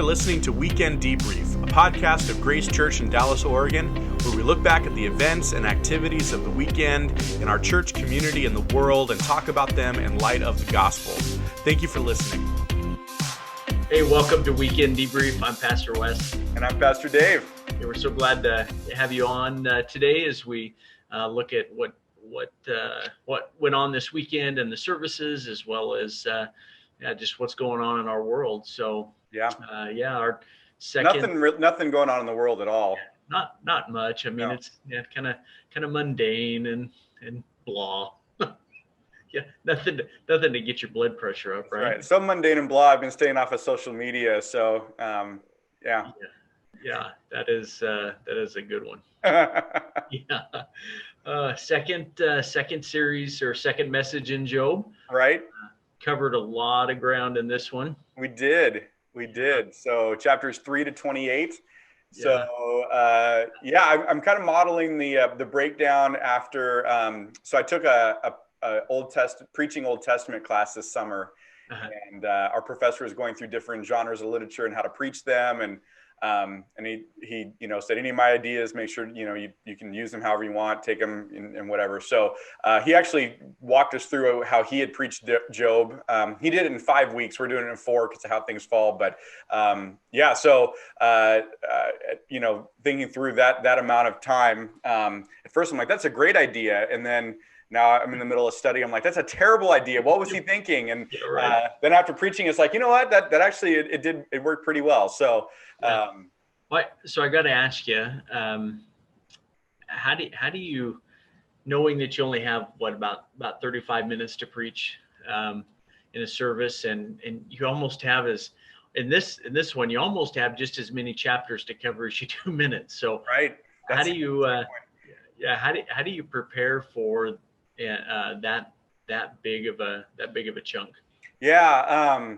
are listening to Weekend Debrief, a podcast of Grace Church in Dallas, Oregon, where we look back at the events and activities of the weekend in our church community and the world and talk about them in light of the gospel. Thank you for listening. Hey, welcome to Weekend Debrief. I'm Pastor Wes. And I'm Pastor Dave. And we're so glad to have you on today as we look at what went on this weekend and the services, as well as just what's going on in our world. So our second nothing going on in the world at all. Not much. I mean, It's kind of mundane and blah. Yeah, nothing to get your blood pressure up, right? Right. So mundane and blah. I've been staying off of social media, so yeah. That is a good one. Second series or second message in Job. Right. Covered a lot of ground in this one. We did. So chapters 3 to 28. Yeah. So I'm kind of modeling the breakdown after. So I took a preaching Old Testament class this summer, and our professor was going through different genres of literature and how to preach them, and he said, any of my ideas, make sure you can use them however you want, take them and whatever. So he actually walked us through how he had preached Job. He did it in 5 weeks. We're doing it in 4 because of how things fall. But thinking through that amount of time, at first I'm like, that's a great idea, and then now I'm in the middle of study. I'm like, that's a terrible idea. What was he thinking? And then after preaching, it's like, you know what? That actually it worked pretty well. So. So I got to ask you, how do you, knowing that you only have about 35 minutes to preach in a service, and you almost have in this one you almost have just as many chapters to cover as you do minutes. So right. How do you prepare for that big of a chunk? Yeah.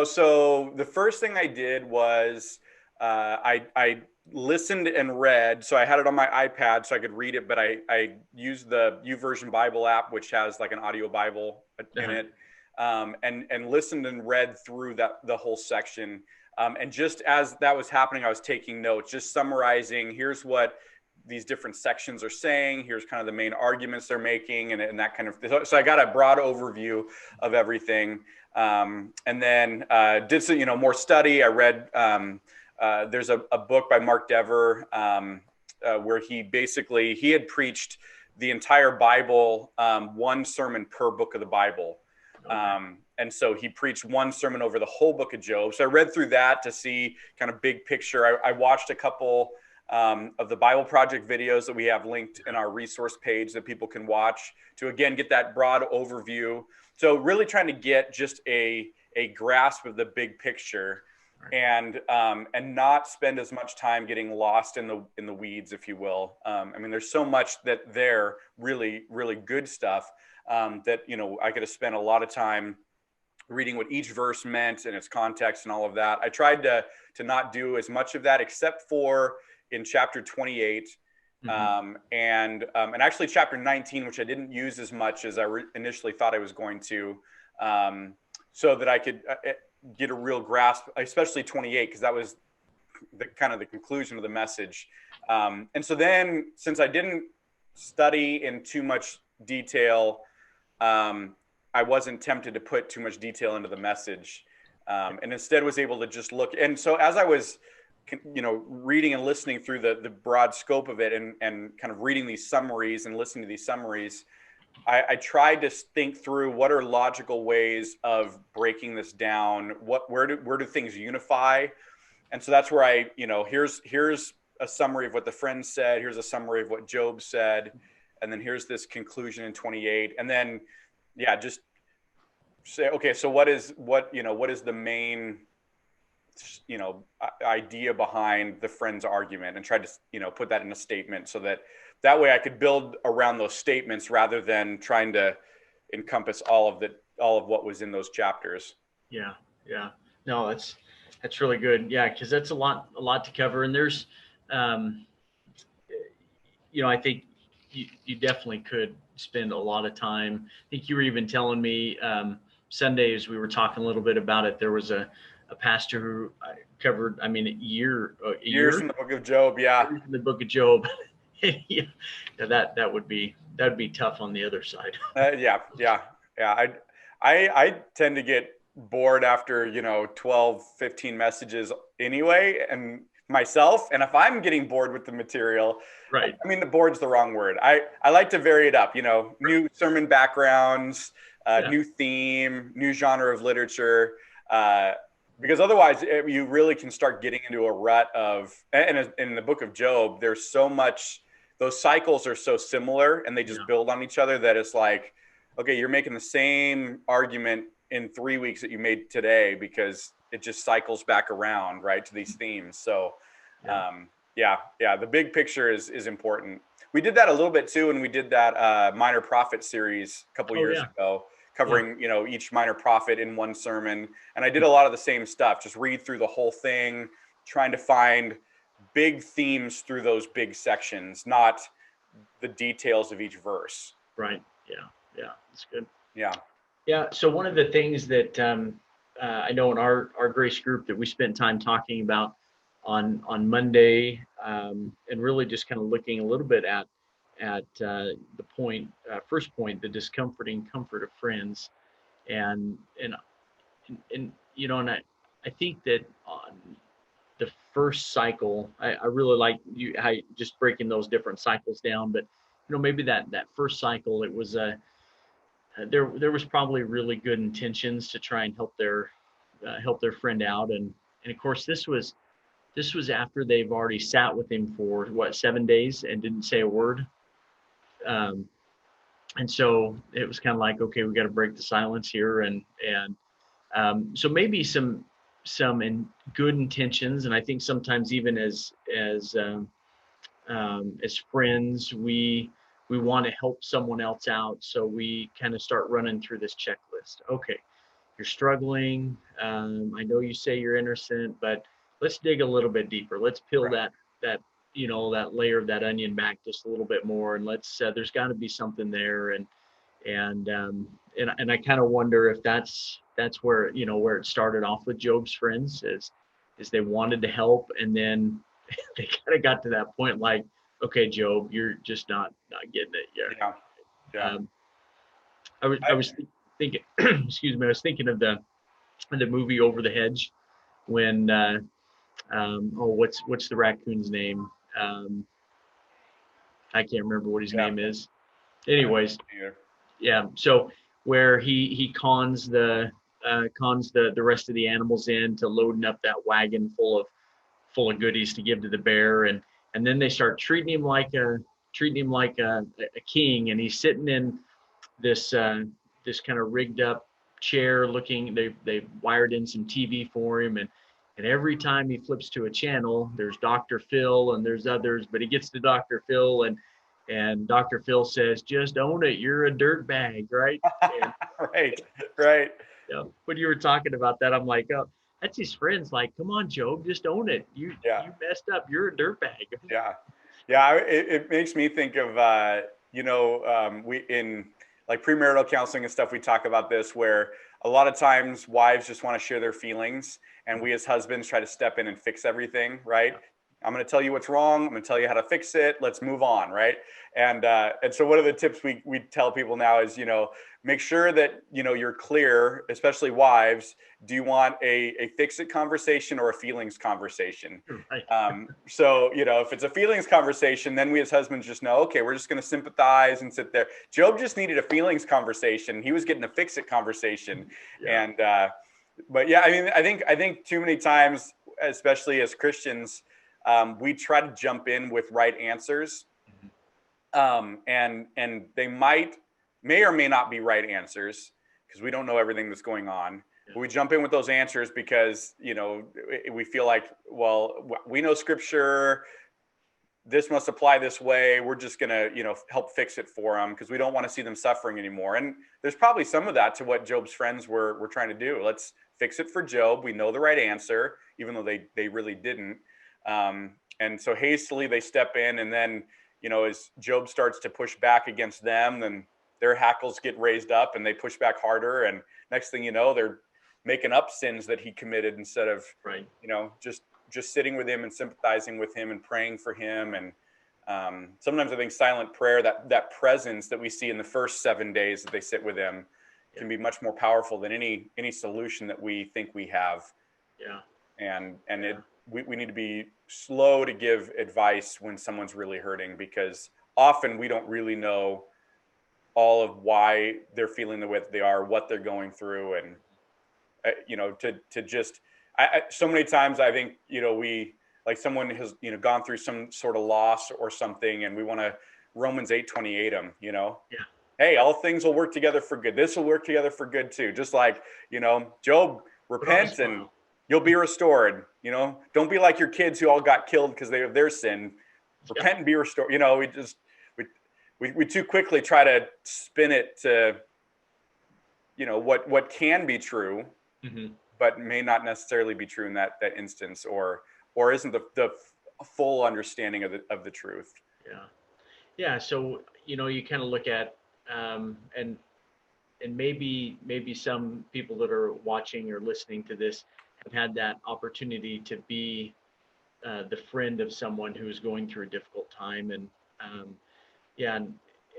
So the first thing I did was I listened and read. So I had it on my iPad so I could read it, but I used the YouVersion Bible app, which has like an audio Bible in it, and listened and read through the whole section. And just as that was happening, I was taking notes, just summarizing, here's what these different sections are saying, here's kind of the main arguments they're making, and that kind of, so I got a broad overview of everything. And then did some, more study. I read, there's a book by Mark Dever where he had preached the entire Bible, one sermon per book of the Bible. Okay. And so he preached one sermon over the whole book of Job. So I read through that to see kind of big picture. I watched a couple of the Bible Project videos that we have linked in our resource page that people can watch to, again, get that broad overview. So really trying to get just a grasp of the big picture, and not spend as much time getting lost in the weeds, if you will. There's so much that there, really, really good stuff that, I could have spent a lot of time reading what each verse meant and its context and all of that. I tried to not do as much of that, except for in chapter 28, and actually chapter 19, which I didn't use as much as I initially thought I was going to, so that I could get a real grasp, especially 28, because that was the conclusion of the message. And so then, since I didn't study in too much detail, I wasn't tempted to put too much detail into the message, and instead was able to just look. And so as I was reading and listening through the broad scope of it, and kind of reading these summaries and listening to these summaries, I tried to think through what are logical ways of breaking this down. Where do things unify? And so that's where here's a summary of what the friends said. Here's a summary of what Job said. And then here's this conclusion in 28. And then, just say, okay, so what is the main idea behind the friend's argument, and try to put that in a statement, so that way I could build around those statements rather than trying to encompass all of what was in those chapters. No, that's really good. Because that's a lot to cover, and there's I think you definitely could spend a lot of time. I think you were even telling me Sundays, we were talking a little bit about it. There was a a pastor who covered, I mean, a Years year from the book of Job. Yeah. in the book of Job. Yeah, that would be tough on the other side. Yeah. Yeah. Yeah. I tend to get bored after, 12, 15 messages anyway, and myself. And if I'm getting bored with the material, Right. I mean, the bored's the wrong word. I like to vary it up, new sermon backgrounds, Yeah. new theme, new genre of literature. Uh, because otherwise you really can start getting into a rut of, and in the book of Job, there's so much, those cycles are so similar and they just Yeah. build on each other that it's like, okay, you're making the same argument in 3 weeks that you made today because it just cycles back around, right, to these themes. So, Yeah. yeah, the big picture is important. We did that a little bit too, and we did that minor prophet series a couple Oh years yeah. ago, Yeah. covering each minor prophet in one sermon. And I did a lot of the same stuff, just read through the whole thing, trying to find big themes through those big sections, not the details of each verse. Right. Yeah. Yeah. That's good. Yeah. Yeah. So one of the things that I know in our grace group that we spent time talking about on Monday, and really just kind of looking a little bit at the point, first point, the discomforting comfort of friends, and and and I think that on the first cycle, I really like you how you just breaking those different cycles down, but maybe that first cycle it was a there was probably really good intentions to try and help their friend out, and of course this was after they've already sat with him for what 7 days and didn't say a word, um, and so it was kind of like, okay, we got to break the silence here, and so maybe some in good intentions, and I think sometimes even as friends, we want to help someone else out, so we kind of start running through this checklist. Okay, you're struggling. I know you say you're innocent, but let's dig a little bit deeper. Let's peel Right. that that layer of that onion back just a little bit more, and let's there's got to be something there, and I kind of wonder if that's where where it started off with Job's friends is they wanted to help, and then they kind of got to that point like, okay, Job, you're just not getting it yet. Yeah. Yeah. Um, I was thinking, excuse me, I was thinking of the movie Over the Hedge when oh what's the raccoon's name? Um, I can't remember what his Yeah. name is. I don't Anyways, know either. yeah. So where he cons the rest of the animals into loading up that wagon full of goodies to give to the bear, and then they start treating him like a king, and he's sitting in this this kind of rigged up chair looking. They wired in some TV for him, and every time he flips to a channel, there's Dr. Phil and there's others, but he gets to Dr. Phil, and Dr. Phil says, "Just own it. You're a dirt bag, right?" And Right. Right. when you were talking about that, I'm like, oh, that's his friends. Like, come on, Job, just own it. Yeah. You messed up. You're a dirt bag. Yeah. Yeah. It makes me think of, we in like premarital counseling and stuff, we talk about this where a lot of times wives just want to share their feelings and we as husbands try to step in and fix everything. Right. I'm going to tell you what's wrong. I'm going to tell you how to fix it. Let's move on. Right. And so one of the tips we tell people now is, make sure that, you're clear, especially wives. Do you want a fix it conversation or a feelings conversation? Right. So, if it's a feelings conversation, then we as husbands just know, okay, we're just going to sympathize and sit there. Job just needed a feelings conversation. He was getting a fix it conversation. Yeah. And, but yeah, I mean, I think too many times, especially as Christians, we try to jump in with right answers. And they may or may not be right answers because we don't know everything that's going on. Yeah. But we jump in with those answers because we feel like, well, we know scripture, this must apply this way, we're just gonna help fix it for them because we don't want to see them suffering anymore. And there's probably some of that to what Job's friends were trying to do. Let's fix it for Job. We know the right answer even though they really didn't. And so hastily they step in, and then as Job starts to push back against them, then their hackles get raised up and they push back harder. And next thing you know, making up sins that he committed instead of, Right. just sitting with him and sympathizing with him and praying for him. And sometimes I think silent prayer, that presence that we see in the first 7 days that they sit with him, Yeah. can be much more powerful than any solution that we think we have. Yeah. And Yeah. we need to be slow to give advice when someone's really hurting, because often we don't really know all of why they're feeling the way that they are, what they're going through. And to just so many times I think, we, like, someone has, gone through some sort of loss or something, and we want to Romans 8:28 them, Yeah. hey, Yep. all things will work together for good. This will work together for good too. Just like, Job, Put on a repent and smile. you'll be restored. Don't be like your kids who all got killed because they have their sin. Yep. Repent and be restored. We too quickly try to spin it to, what can be true, Mm-hmm. but may not necessarily be true in that instance, or isn't the full understanding of the truth. Yeah. Yeah. So, you kind of look at, and maybe some people that are watching or listening to this have had that opportunity to be the friend of someone who is going through a difficult time. And yeah,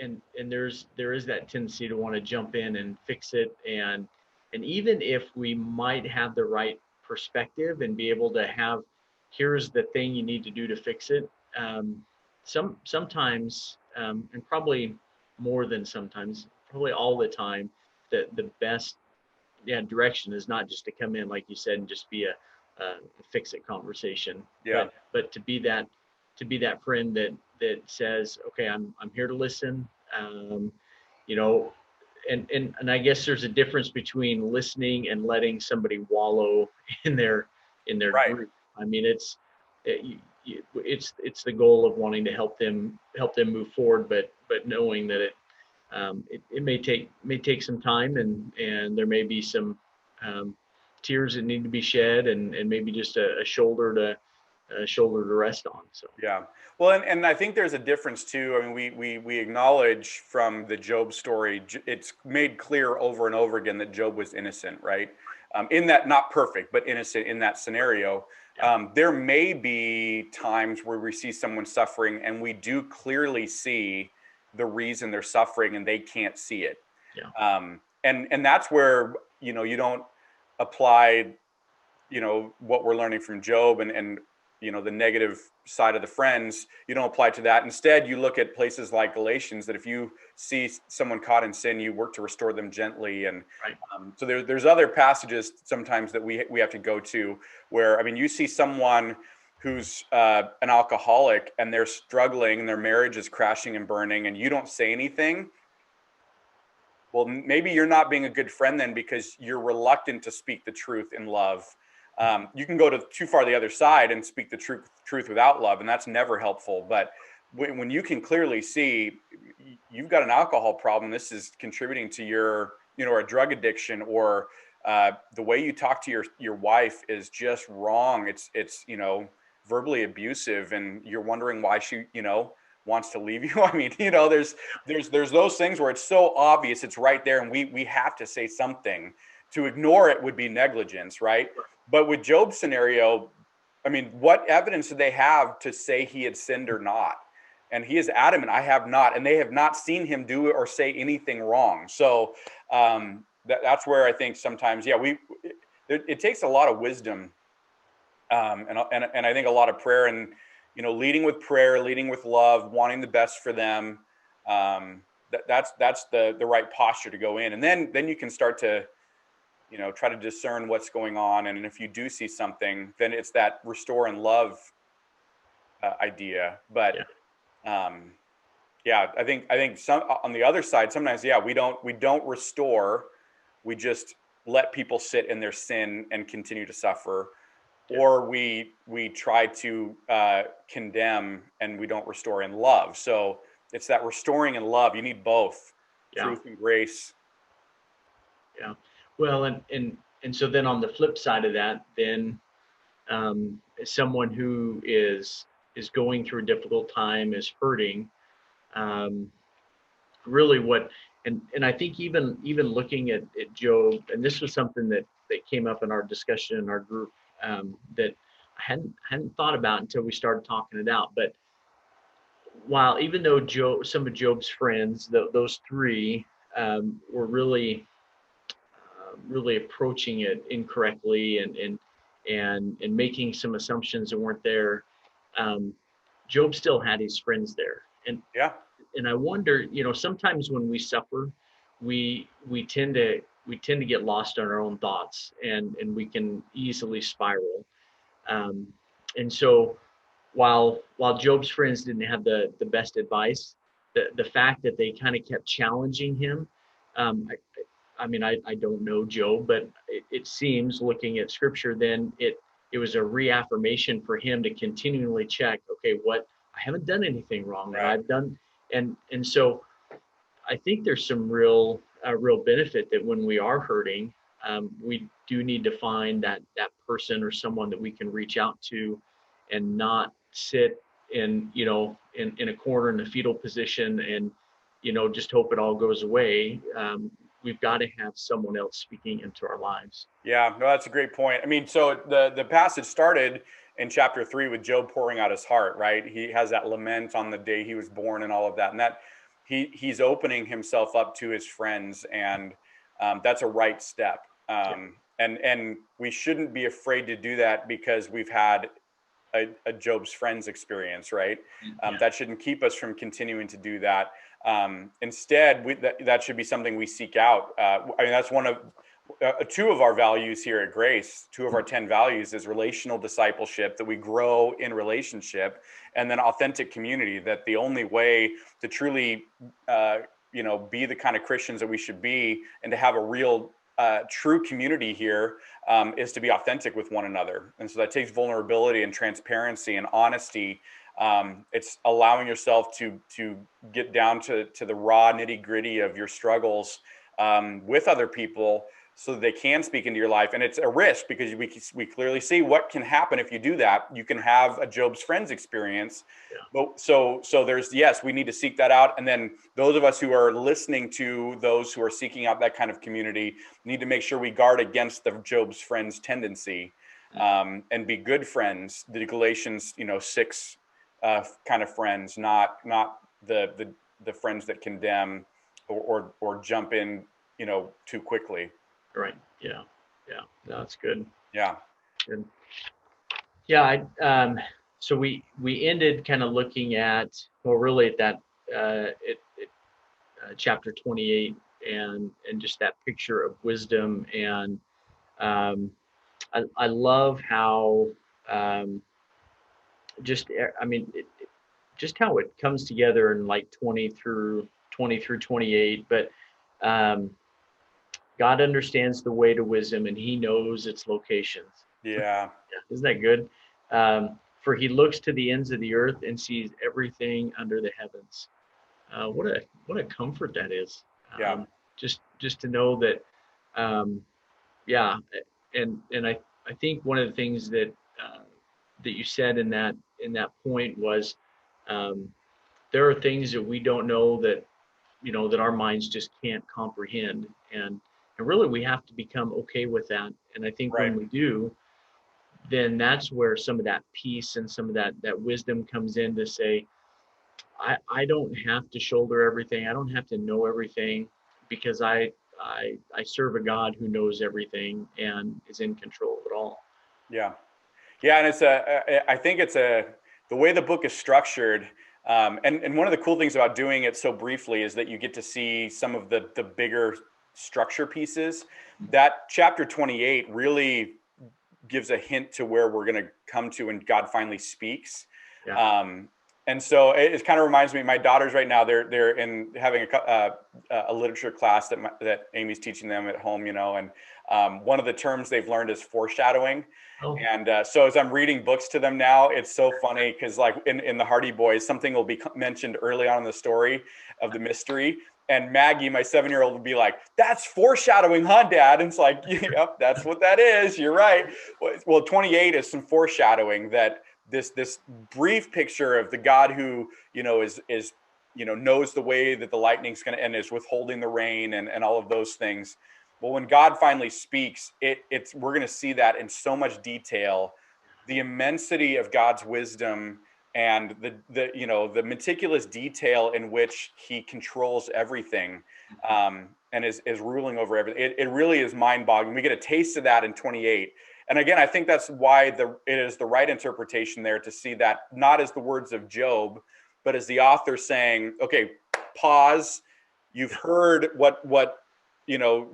and there is that tendency to want to jump in and fix it. And even if we might have the right perspective and be able to have, here's the thing you need to do to fix it. Sometimes, and probably more than sometimes, probably all the time, the best, yeah, direction is not just to come in, like you said, and just be a fix it conversation, Yeah. but to be that friend that says, okay, I'm here to listen. You know, and I guess there's a difference between listening and letting somebody wallow in their Right. group. I mean, it's the goal of wanting to help them move forward, but knowing that it may take some time, and there may be some um, tears that need to be shed, and maybe just a shoulder to rest on. So Yeah. Well, and I think there's a difference too. I mean, we acknowledge from the Job story, it's made clear over and over again that Job was innocent, right? In that, not perfect, but innocent in that scenario. yeah, There may be times where we see someone suffering and we do clearly see the reason they're suffering and they can't see it. yeah, And that's where, you don't apply, what we're learning from Job, and the negative side of the friends, you don't apply to that. Instead, you look at places like Galatians, that if you see someone caught in sin, you work to restore them gently. And right, so there's other passages sometimes that we have to go to, where, I mean, you see someone who's an alcoholic and they're struggling and their marriage is crashing and burning, and you don't say anything. Well, maybe you're not being a good friend then, because you're reluctant to speak the truth in love. You can go to too far the other side and speak the truth without love, and that's never helpful. But when you can clearly see you've got an alcohol problem, this is contributing to your, a drug addiction, or the way you talk to your wife is just wrong. It's verbally abusive, and you're wondering why she wants to leave you. I mean, there's those things where it's so obvious, it's right there, and we have to say something. To ignore it would be negligence, right? But with Job's scenario, I mean, what evidence did they have to say he had sinned or not? And he is adamant, I have not, and they have not seen him do it or say anything wrong. So that's where I think sometimes, yeah, it takes a lot of wisdom, and I think a lot of prayer, and leading with prayer, leading with love, wanting the best for them. That's the right posture to go in, and then you can start to try to discern what's going on. And if you do see something, then it's that restore and love idea. But yeah, um, yeah, I think some on the other side, sometimes, yeah, we don't restore, we just let people sit in their sin and continue to suffer, yeah, or we try to condemn, and we don't restore in love. So it's that restoring in love. You need both yeah, truth and grace. yeah. Well, and so then on the flip side of that, then someone who is going through a difficult time, is hurting. Um, really, what And I think even looking at Job, and this was something that came up in our discussion in our group, that I hadn't thought about until we started talking it out. But while even though some of Job's friends, those three, were really approaching it incorrectly, and making some assumptions that weren't there, um, Job still had his friends there. Yeah. And I wonder, sometimes when we suffer, we tend to get lost in our own thoughts, and we can easily spiral. Um, and so while Job's friends didn't have the best advice, the fact that they kind of kept challenging him, um, I mean, I don't know Job, but it seems, looking at scripture, then it was a reaffirmation for him to continually check, okay, what, I haven't done anything wrong, and Right. I've done, and so I think there's some real benefit that when we are hurting, we do need to find that person or someone that we can reach out to, and not sit in a corner in a fetal position, and just hope it all goes away. We've got to have someone else speaking into our lives. Yeah, no, that's a great point. I mean, so the passage started in chapter 3 with Job pouring out his heart, right? He has that lament on the day he was born and all of that, and that he's opening himself up to his friends, and that's a right step. Yeah. And we shouldn't be afraid to do that because we've had a Job's friends experience, right? Yeah. That shouldn't keep us from continuing to do that. Instead, that should be something we seek out. I mean, that's one of two of our values here at Grace. Two of our 10 values is relational discipleship, that we grow in relationship, and then authentic community. That the only way to truly, be the kind of Christians that we should be, and to have a real true community here, is to be authentic with one another. And so that takes vulnerability and transparency and honesty. It's allowing yourself to get down to the raw nitty gritty of your struggles, with other people, so that they can speak into your life. And it's a risk, because we clearly see what can happen if you do that. You can have a Job's friends experience. Yeah. But so there's, yes, we need to seek that out. And then those of us who are listening to those who are seeking out that kind of community need to make sure we guard against the Job's friends tendency, and be good friends, the Galatians 6 kind of friends, not the friends that condemn, or jump in too quickly. Right. Yeah. Yeah. No, that's good. Yeah. Good. Yeah. So we ended kind of looking at, well, really at that, chapter 28, and just that picture of wisdom. And um, I love how, um, I mean, just how it comes together in like 20 through 28. But um, God understands the way to wisdom, and He knows its locations. Yeah. Yeah, isn't that good? For He looks to the ends of the earth and sees everything under the heavens. What a comfort that is. Yeah. Just to know that, um, yeah. And I think one of the things that you said in that point was, um, there are things that we don't know, that our minds just can't comprehend, and really we have to become okay with that. And I think Right. when we do, then that's where some of that peace and some of that wisdom comes in, to say, I don't have to shoulder everything. I don't have to know everything, because I serve a God who knows everything and is in control of it all. Yeah. Yeah. And I think it's the way the book is structured. And one of the cool things about doing it so briefly is that you get to see some of the bigger structure pieces. That chapter 28 really gives a hint to where we're going to come to when God finally speaks. Yeah. And so it kind of reminds me, my daughters right now, they're in having a literature class that Amy's teaching them at home, and one of the terms they've learned is foreshadowing. Oh, And so as I'm reading books to them now, it's so funny, because like in the Hardy Boys, something will be mentioned early on in the story of the mystery. And Maggie, my 7-year-old, would be like, "That's foreshadowing, huh, Dad?" And it's like, "Yep, that's what that is. You're right." Well, 28 is some foreshadowing, that this brief picture of the God who is knows the way that the lightning's going to end, is withholding the rain, and all of those things. Well, when God finally speaks, we're going to see that in so much detail, the immensity of God's wisdom, and the meticulous detail in which he controls everything, and is ruling over everything. It really is mind-boggling. We get a taste of that in 28. And again, I think that's why it is the right interpretation there, to see that not as the words of Job, but as the author saying, okay, pause. You've heard what the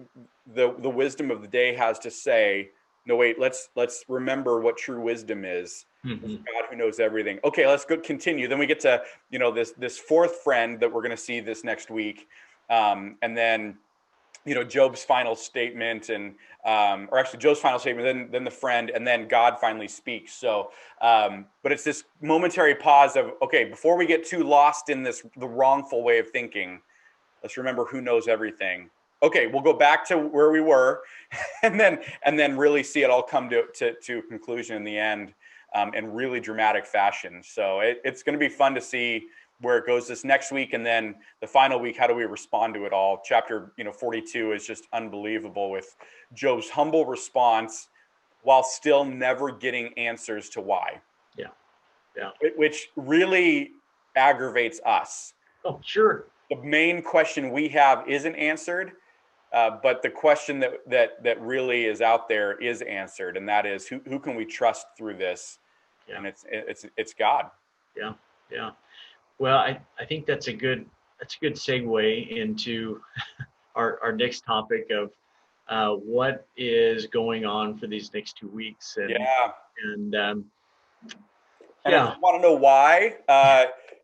wisdom of the day has to say. No, wait, let's remember what true wisdom is. Mm-hmm. God who knows everything. Okay, let's go continue. Then we get to, this fourth friend that we're going to see this next week. And then, Job's final statement, and or actually Job's final statement, then the friend, and then God finally speaks. So, but it's this momentary pause of, okay, before we get too lost in the wrongful way of thinking, let's remember who knows everything. Okay, we'll go back to where we were, and then really see it all come to conclusion in the end, in really dramatic fashion. So it's going to be fun to see where it goes this next week, and then the final week. How do we respond to it all? Chapter 42 is just unbelievable, with Job's humble response while still never getting answers to why. Yeah, Which really aggravates us. Oh, sure. The main question we have isn't answered, but the question that really is out there is answered, and that is, who can we trust through this? Yeah. And it's God. Yeah. Well, I think that's a good segue into our next topic of what is going on for these next 2 weeks, and Yeah. and And if you want to know why,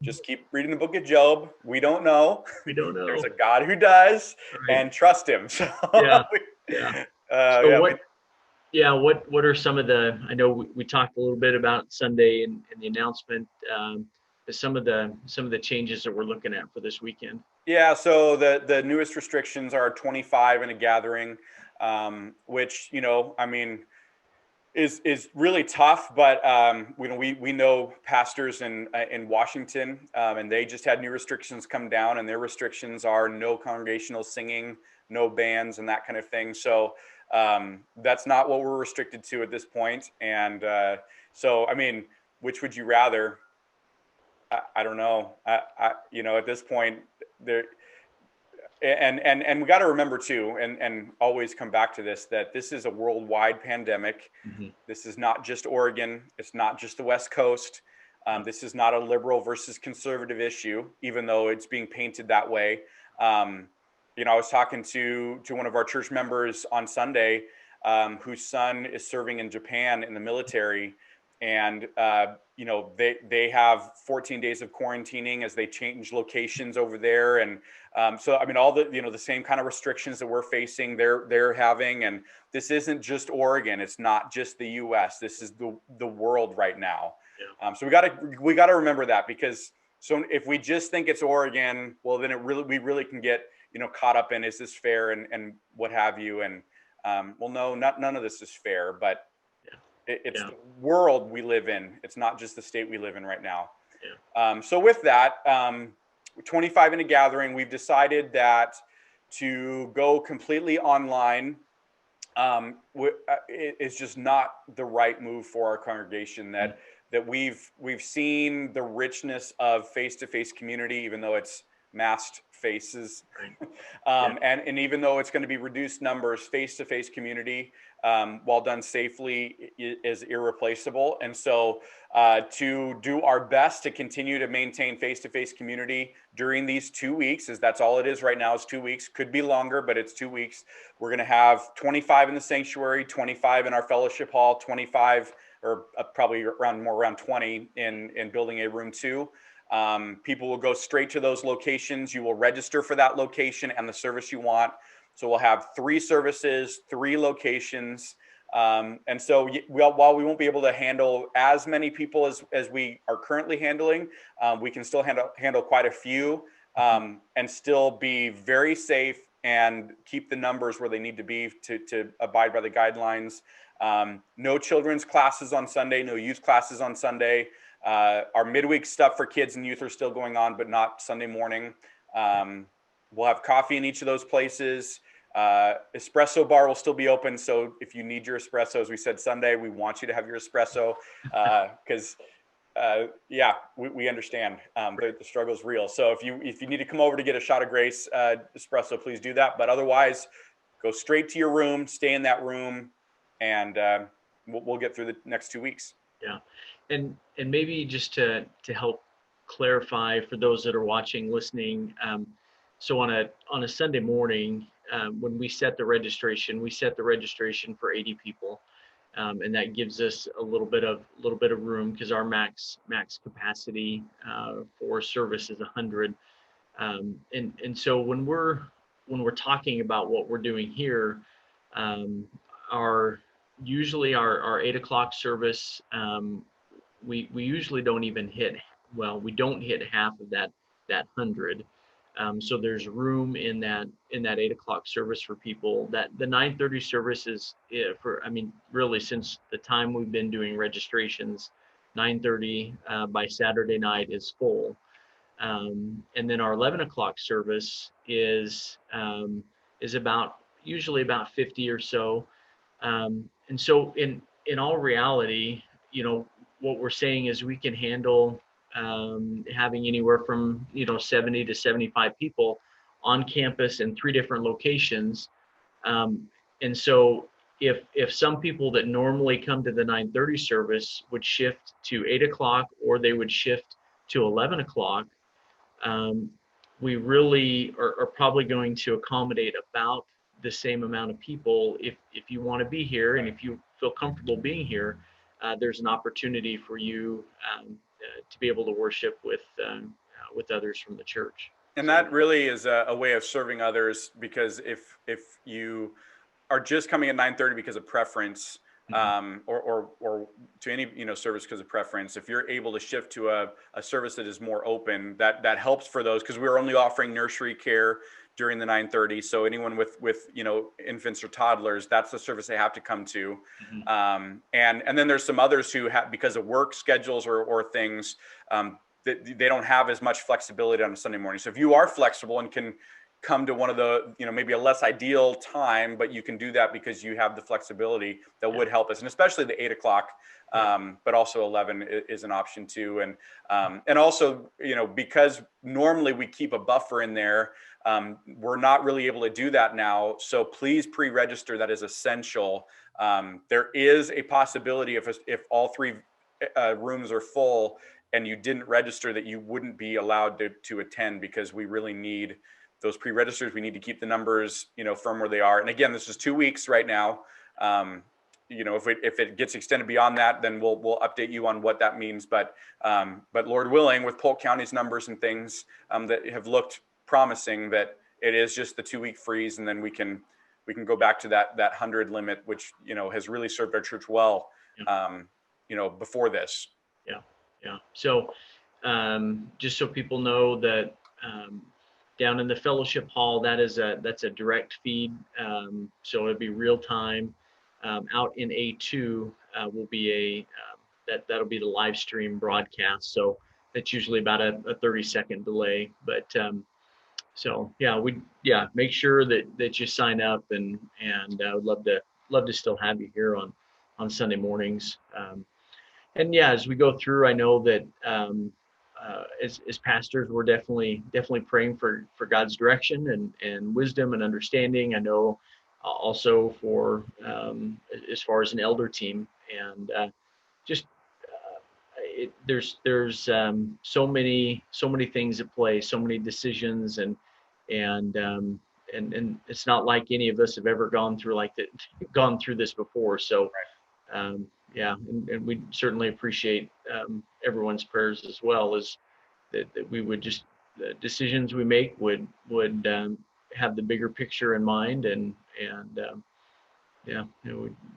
just keep reading the book of Job. We don't know. We don't know. There's a God who does, right. And trust him. So, yeah. So what are some of the? I know we talked a little bit about Sunday and the announcement. Some of the changes that we're looking at for this weekend. Yeah. So the newest restrictions are 25 in a gathering, which is really tough. But we know pastors in Washington, and they just had new restrictions come down, and their restrictions are no congregational singing, no bands, and that kind of thing. So that's not what we're restricted to at this point. And so, which would you rather? I don't know. At this point, there. And we got to remember too, and always come back to this, that this is a worldwide pandemic. Mm-hmm. This is not just Oregon. It's not just the West Coast. This is not a liberal versus conservative issue, even though it's being painted that way. I was talking to one of our church members on Sunday, whose son is serving in Japan in the military, and they have 14 days of quarantining as they change locations over there. And so all the same kind of restrictions that we're facing, they're having. And this isn't just Oregon. It's not just the US. This is the world right now. Yeah. So we gotta remember that, because so if we just think it's Oregon, well, then we really can get caught up in, is this fair, and what have you. And well, no, none of this is fair, but it's the world we live in. It's not just the state we live in right now. Yeah. So with that, 25 in a gathering, we've decided that to go completely online is just not the right move for our congregation. That we've seen the richness of face-to-face community, even though it's masked faces, right. And even though it's going to be reduced numbers, face-to-face community, while done safely, is irreplaceable. And so to do our best to continue to maintain face-to-face community during these 2 weeks, as that's all it is right now, is 2 weeks, could be longer, but it's 2 weeks. We're going to have 25 in the sanctuary, 25 in our fellowship hall, 25 or probably around 20 in building A room 2. People will go straight to those locations. You will register for that location and the service you want. So we'll have 3 services, 3 locations. And so while we won't be able to handle as many people as we are currently handling, we can still handle quite a few, and still be very safe and keep the numbers where they need to be to abide by the guidelines. No children's classes on Sunday, no youth classes on Sunday. Our midweek stuff for kids and youth are still going on, but not Sunday morning. We'll have coffee in each of those places. Espresso bar will still be open. So if you need your espresso, as we said Sunday, we want you to have your espresso because yeah, we understand the struggle is real. So if you need to come over to get a shot of Grace espresso, please do that. But otherwise, go straight to your room, stay in that room, and we'll get through the next 2 weeks. Yeah, and maybe just to help clarify for those that are watching, listening. So on a Sunday morning, when we set the registration, for 80 people, and that gives us a little bit of room because our max capacity for service is 100. And so when we're talking about what we're doing here, our usually our 8 o'clock service, we usually don't even hit, well, we don't hit half of that 100. So there's room in that 8 o'clock service for people. That the 9:30 service is for, I mean, really since the time we've been doing registrations, 9:30 by Saturday night is full. And then our 11 o'clock service is about usually about 50 or so. And so in all reality, what we're saying is we can handle having anywhere from 70 to 75 people on campus in 3 different locations. And so if some people that normally come to the 9:30 service would shift to 8 o'clock, or they would shift to 11 o'clock, we really are probably going to accommodate about the same amount of people. If you want to be here and if you feel comfortable being here, there's an opportunity for you to be able to worship with others from the church. And that really is a way of serving others, because if you are just coming at 9:30 because of preference, or to any service because of preference, if you're able to shift to a service that is more open, that helps for those, because we're only offering nursery care during the 9:30. So anyone with infants or toddlers, that's the service they have to come to. And then there's some others who have, because of work schedules or things, they don't have as much flexibility on a Sunday morning. So if you are flexible and can come to one of the, maybe a less ideal time, but you can do that because you have the flexibility, that would help us. And especially the 8 o'clock, but also 11 is an option too. And also, because normally we keep a buffer in there, we're not really able to do that now. So please pre-register. That is essential. There is a possibility if all 3 rooms are full and you didn't register, that you wouldn't be allowed to attend, because we really need those pre-registers. We need to keep the numbers, from where they are. And again, this is 2 weeks right now. If it gets extended beyond that, then we'll update you on what that means. But Lord willing, with Polk County's numbers and things that have looked promising, that it is just the 2-week freeze, and then we can go back to that 100 limit, which has really served our church well, before this. Yeah. So just so people know that down in the fellowship hall, that's a direct feed. So it'll be real time. Out in A2 will be that'll be the live stream broadcast. So that's usually about a 30-second delay. But so make sure that you sign up, and I would love to still have you here on Sunday mornings. And as we go through, I know that as pastors, we're definitely praying for God's direction and wisdom and understanding. I know also for as far as an elder team, and there's so many things at play, so many decisions, and it's not like any of us have ever gone through this before. So. And we certainly appreciate everyone's prayers as well, as that we would just, the decisions we make would have the bigger picture in mind, and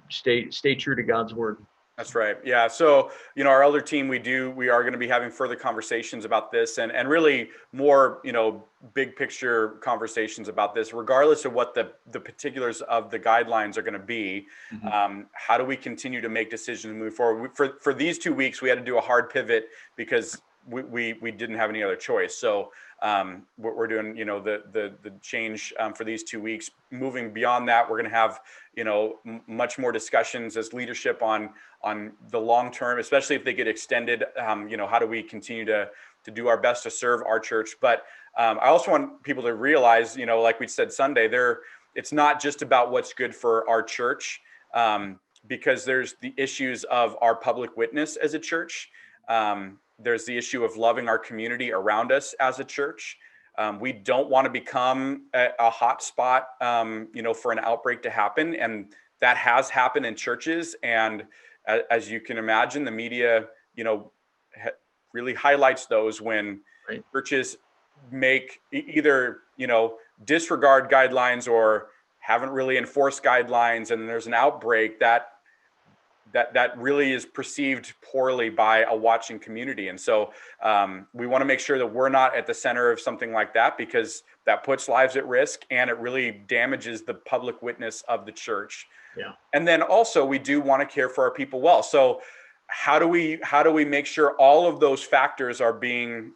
stay true to God's word. That's right. Yeah. So, our elder team, we are going to be having further conversations about this and really more, big picture conversations about this, regardless of what the particulars of the guidelines are going to be. Mm-hmm. How do we continue to make decisions and move forward? For these 2 weeks, we had to do a hard pivot because we didn't have any other choice. So we're doing, the change for these 2 weeks. Moving beyond that, we're going to have, much more discussions as leadership on the long term, especially if they get extended. How do we continue to do our best to serve our church? But I also want people to realize, like we said Sunday, it's not just about what's good for our church, because there's the issues of our public witness as a church. There's the issue of loving our community around us as a church. We don't want to become a hot spot, for an outbreak to happen. And that has happened in churches. And as you can imagine, the media, really highlights those when Right. churches make either, disregard guidelines or haven't really enforced guidelines. And there's an outbreak that really is perceived poorly by a watching community. And so we want to make sure that we're not at the center of something like that, because that puts lives at risk and it really damages the public witness of the church. Yeah. And then also we do want to care for our people well. So how do we make sure all of those factors are being,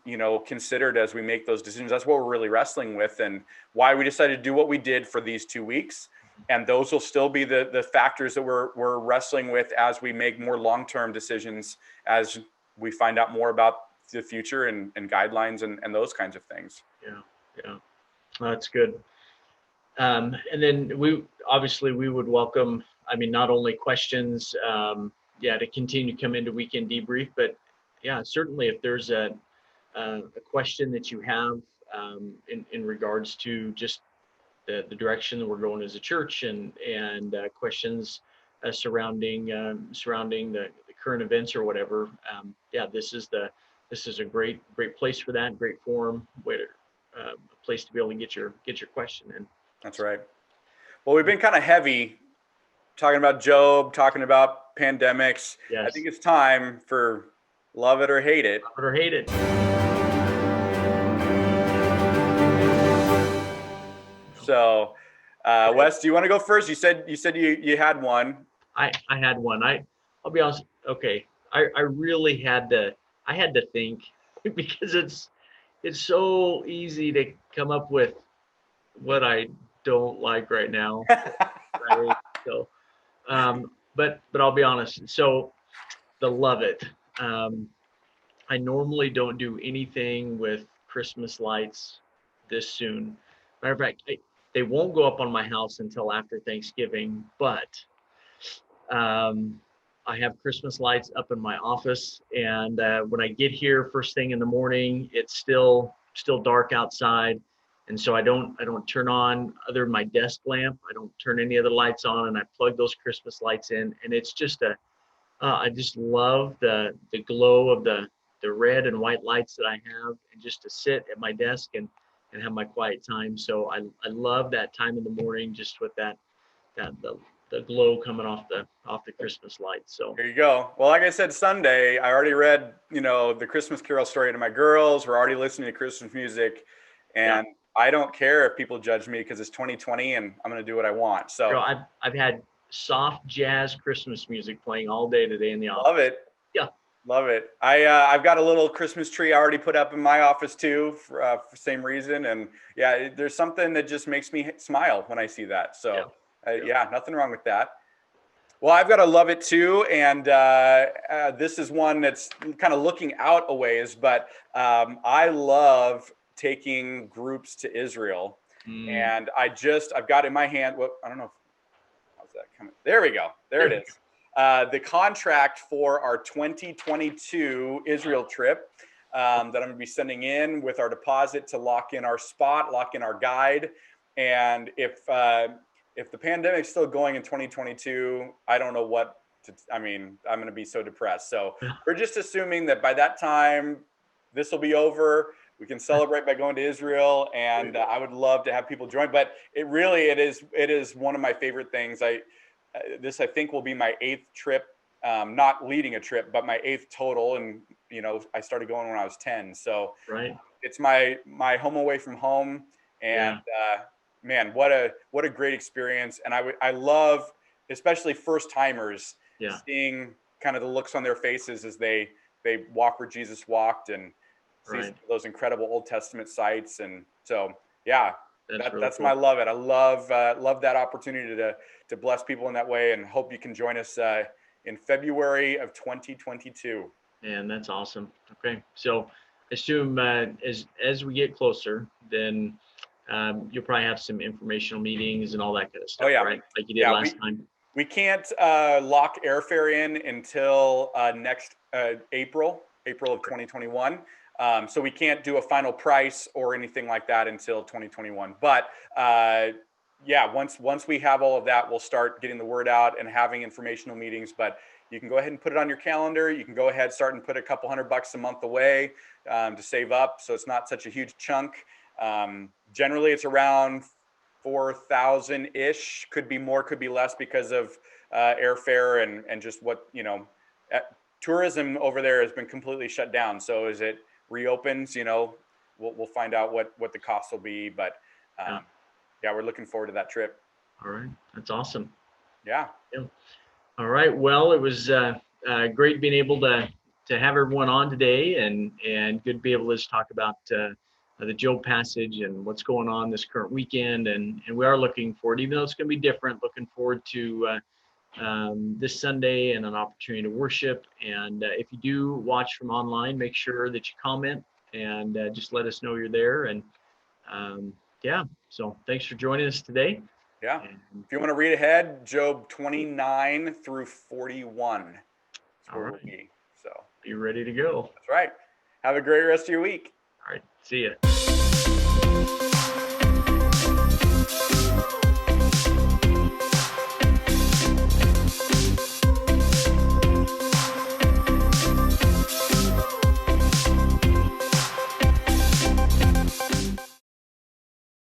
considered as we make those decisions? That's what we're really wrestling with, and why we decided to do what we did for these 2 weeks. And those will still be the factors that we're wrestling with as we make more long-term decisions, as we find out more about the future and guidelines and those kinds of things. Yeah. That's good. And then we would welcome, not only questions, to continue to come into Weekend Debrief, but certainly if there's a question that you have in regards to just the direction that we're going as a church, and questions surrounding the current events or whatever. This is a great place for that. Great forum, a place to be able to get your question in. That's right. Well, we've been kind of heavy talking about Job, talking about pandemics. Yes. I think it's time for love it or hate it. Love it or hate it. So, Wes, do you want to go first? You said you had one. I had one. I'll be honest. Okay. I really had to think, because it's so easy to come up with what I don't like right now. Right? So, but I'll be honest. So the love it. I normally don't do anything with Christmas lights this soon. Matter of fact, they won't go up on my house until after Thanksgiving, but I have Christmas lights up in my office, and when I get here first thing in the morning, it's still dark outside, and so I don't turn on, other than my desk lamp, I don't turn any other lights on, and I plug those Christmas lights in, and it's just I just love the glow of the red and white lights that I have, and just to sit at my desk and have my quiet time. So I love that time in the morning, just with the glow coming off the Christmas lights. So there you go. Well, like I said Sunday, I already read, the Christmas Carol story to my girls. We're already listening to Christmas music, and I don't care if people judge me, because it's 2020 and I'm going to do what I want. So girl, I've had soft jazz Christmas music playing all day today in the office. Love it. Yeah. Love it. I've got a little Christmas tree I already put up in my office too, for same reason. And there's something that just makes me smile when I see that. So nothing wrong with that. Well, I've got to love it too. And this is one that's kind of looking out a ways, but I love taking groups to Israel. And I've got in my hand, I don't know. How's that coming? There we go. There it is. The contract for our 2022 Israel trip that I'm going to be sending in with our deposit to lock in our spot, lock in our guide. And if the pandemic's still going in 2022, I don't know I'm going to be so depressed. So we're just assuming that by that time, this will be over. We can celebrate by going to Israel, and I would love to have people join. But it is one of my favorite things. This I think will be my 8th trip not leading a trip, but my 8th total. And, I started going when I was 10. So Right. it's my home away from home. And, Yeah. man, what a great experience. And I love, especially first timers, Yeah. seeing kind of the looks on their faces as they walk where Jesus walked and see Right. those incredible Old Testament sites. And so, yeah, That's really that's my cool. love it. I love that opportunity to bless people in that way, and hope you can join us in February of 2022. And that's awesome. Okay. So assume as we get closer, then you'll probably have some informational meetings and all that kind of Oh stuff, yeah, right? Like you did yeah. last time. We can't lock airfare in until next April of 2021. So we can't do a final price or anything like that until 2021. But yeah, once we have all of that, we'll start getting the word out and having informational meetings. But you can go ahead and put it on your calendar. You can go ahead, start and put a couple $100 a month away to save up, so it's not such a huge chunk. Generally, it's around 4,000 ish. Could be more, could be less because of airfare and just what tourism over there has been completely shut down. So as it reopens, we'll find out what the cost will be. But Yeah. yeah, we're looking forward to that trip. All right. That's awesome. Yeah. Yeah. All right. Well, it was great being able to have everyone on today, and good to be able to just talk about the Job passage and what's going on this current weekend. And we are looking forward, even though it's going to be different, looking forward to this Sunday and an opportunity to worship. And if you do watch from online, make sure that you comment and just let us know you're there. And yeah, so thanks for joining us today. Yeah. And, If you want to read ahead, Job 29 through 41 is all where we'll right, be. So be ready to go. that's right. Have a great rest of your week. All right, see ya.